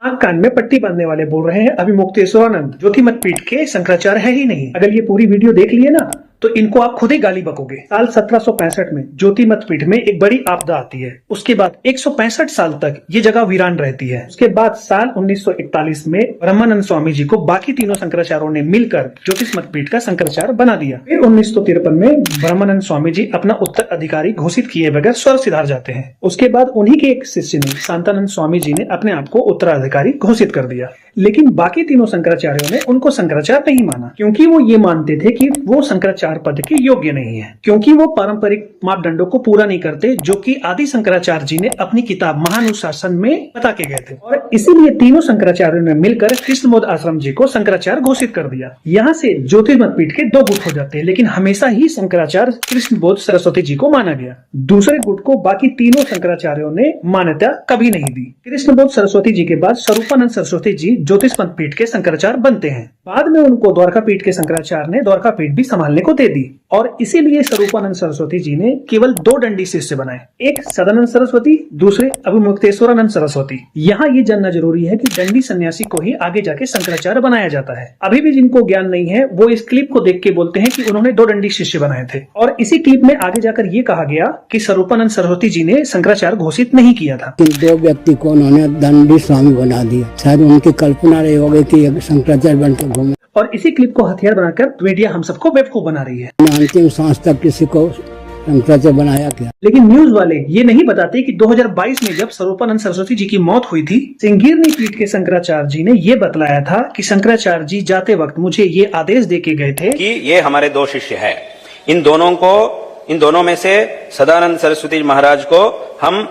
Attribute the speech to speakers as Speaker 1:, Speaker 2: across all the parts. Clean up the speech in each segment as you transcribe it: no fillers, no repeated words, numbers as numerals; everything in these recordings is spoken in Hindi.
Speaker 1: आंख कान में पट्टी बांधने वाले बोल रहे हैं अभिमुक्तेश्वरानंद ज्योतिमत पीठ के शंकराचार्य है ही नहीं। अगर ये पूरी वीडियो देख लिए ना तो इनको आप खुद ही गाली बकोगे। साल 1765 में ज्योतिमत पीठ में एक बड़ी आपदा आती है। उसके बाद 165 साल तक ये जगह वीरान रहती है। उसके बाद साल 1941 में ब्रह्मानंद स्वामी जी को बाकी तीनों शंकराचार्यों ने मिलकर ज्योतिषमत पीठ का शंकराचार्य बना दिया। फिर 1953 में ब्रह्मानंद स्वामी जी अपना उत्तराधिकारी घोषित किए बगैर स्वर्ग सिधार जाते हैं। उसके बाद उन्हीं के एक शिष्य ने शांतानंद स्वामी जी ने अपने आप को उत्तराधिकारी घोषित कर दिया। लेकिन बाकी तीनों शंकराचार्यों ने उनको शंकराचार्य नहीं माना, क्योंकि वो ये मानते थे कि वो शंकराचार्य पद के योग्य नहीं है, क्योंकि वो पारंपरिक मापदंडों को पूरा नहीं करते जो कि आदि शंकराचार्य जी ने अपनी किताब महानुशासन में बता के गए थे। और इसीलिए तीनों शंकराचार्यों ने मिलकर कृष्णबोध आश्रम जी को शंकराचार्य घोषित कर दिया। यहाँ से ज्योतिर्मत पीठ के दो गुट हो जाते हैं, लेकिन हमेशा ही शंकराचार्य कृष्णबोध सरस्वती जी को माना गया। दूसरे गुट को बाकी तीनों शंकराचार्यों ने मान्यता कभी नहीं दी। कृष्णबोध सरस्वती जी के बाद स्वरूपानंद सरस्वती जी ज्योतिषमत पीठ के शंकराचार्य बनते हैं। बाद में उनको द्वारका पीठ के शंकराचार्य ने द्वारका पीठ भी संभालने को दे दी और इसीलिए स्वरूपानंद सरस्वती जी ने केवल दो दंडी शिष्य बनाए, एक सदानंद सरस्वती, दूसरे अभिमुक्तेश्वरानंद सरस्वती। यहाँ ये जानना जरूरी है कि दंडी सन्यासी को ही आगे जाके शंकराचार्य बनाया जाता है। अभी भी जिनको ज्ञान नहीं है वो इस क्लिप को देख के बोलते हैं कि उन्होंने दो दंडी शिष्य बनाए थे, और इसी क्लिप में आगे जाकर ये कहा गया कि स्वरूपानंद सरस्वती जी ने शंकराचार्य घोषित नहीं किया था।
Speaker 2: दो व्यक्ति को उन्होंने दंडी स्वामी बना दिया, शायद उनकी कल्पना रही होगी कि शंकराचार्य बनकर घूमे,
Speaker 1: और इसी क्लिप को हथियार बनाकर मीडिया हम सबको बेवकूफ बना रही है।
Speaker 2: अंतिम सांस तक किसी को शंकराचार्य बनाया गया।
Speaker 1: लेकिन न्यूज वाले ये नहीं बताते कि 2022 में जब स्वरूपानंद सरस्वती जी की मौत हुई थी, सिंगीरनी पीठ के शंकराचार्य जी ने ये बतलाया था कि शंकराचार्य जी जाते वक्त मुझे ये आदेश दे के गए थे
Speaker 3: कि ये हमारे दो शिष्य है, इन दोनों में से सदानंद सरस्वती महाराज को हम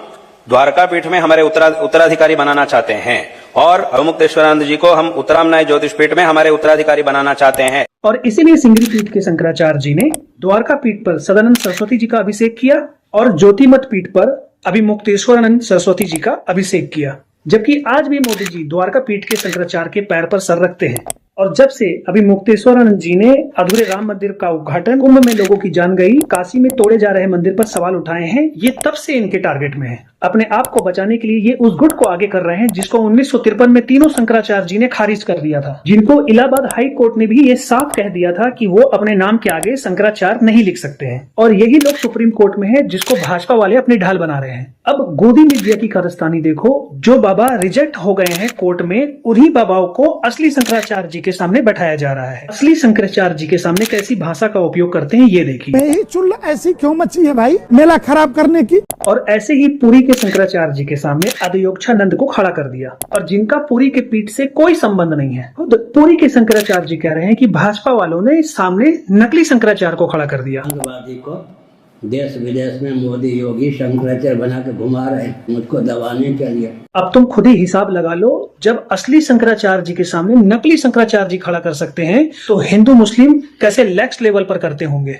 Speaker 3: द्वारका पीठ में हमारे उत्तराधिकारी बनाना चाहते हैं, और अभिमुक्तेश्वरानंद जी को हम उत्तरामनाय ज्योतिष पीठ में हमारे उत्तराधिकारी बनाना चाहते हैं।
Speaker 1: और इसीलिए सिंगरी पीठ के शंकराचार्य जी ने द्वारका पीठ पर सदानंद सरस्वती जी का अभिषेक किया और ज्योतिमत पीठ पर अभिमुक्तेश्वरानंद सरस्वती जी का अभिषेक किया। जबकि आज भी मोदी जी द्वारका पीठ के शंकराचार्य के पैर पर सर रखते हैं। और जब से अभिमुक्तेश्वरानंद जी ने अधूरे राम मंदिर का उद्घाटन, कुंभ में लोगों की जान गई, काशी में तोड़े जा रहे मंदिर पर सवाल उठाए हैं, ये तब से इनके टारगेट में है। अपने आप को बचाने के लिए ये उस गुट को आगे कर रहे हैं जिसको 1953 में तीनों शंकराचार्य जी ने खारिज कर दिया था, जिनको इलाहाबाद हाई कोर्ट ने भी ये साफ कह दिया था कि वो अपने नाम के आगे शंकराचार्य नहीं लिख सकते हैं। और यही लोग सुप्रीम कोर्ट में है जिसको भाजपा वाले अपनी ढाल बना रहे हैं। अब गोदी मीडिया की कारस्तानी देखो, जो बाबा रिजेक्ट हो गए हैं कोर्ट में, उन्हीं बाबाओं को असली शंकराचार्य जी के सामने बैठाया जा रहा है। असली शंकराचार्य जी के सामने कैसी भाषा का उपयोग करते हैं ये देखिए।
Speaker 4: चुल ऐसी क्यों मची है भाई, मेला खराब करने की।
Speaker 1: और ऐसे ही पुरी के शंकराचार्य जी के सामने अदयोक्षानंद को खड़ा कर दिया, और जिनका पुरी के पीठ से कोई संबंध नहीं है। खुद पुरी के शंकराचार्य जी कह रहे हैं कि भाजपा वालों ने सामने नकली शंकराचार्य को खड़ा कर दिया।
Speaker 2: को देश विदेश में मोदी योगी शंकराचार्य बना के घुमा रहे हैं, मुझको दबाने के लिए।
Speaker 1: अब तुम खुद ही हिसाब लगा लो, जब असली शंकराचार्य जी के सामने नकली शंकराचार्य जी खड़ा कर सकते हैं तो हिंदू मुस्लिम कैसे नेक्स्ट लेवल पर करते होंगे।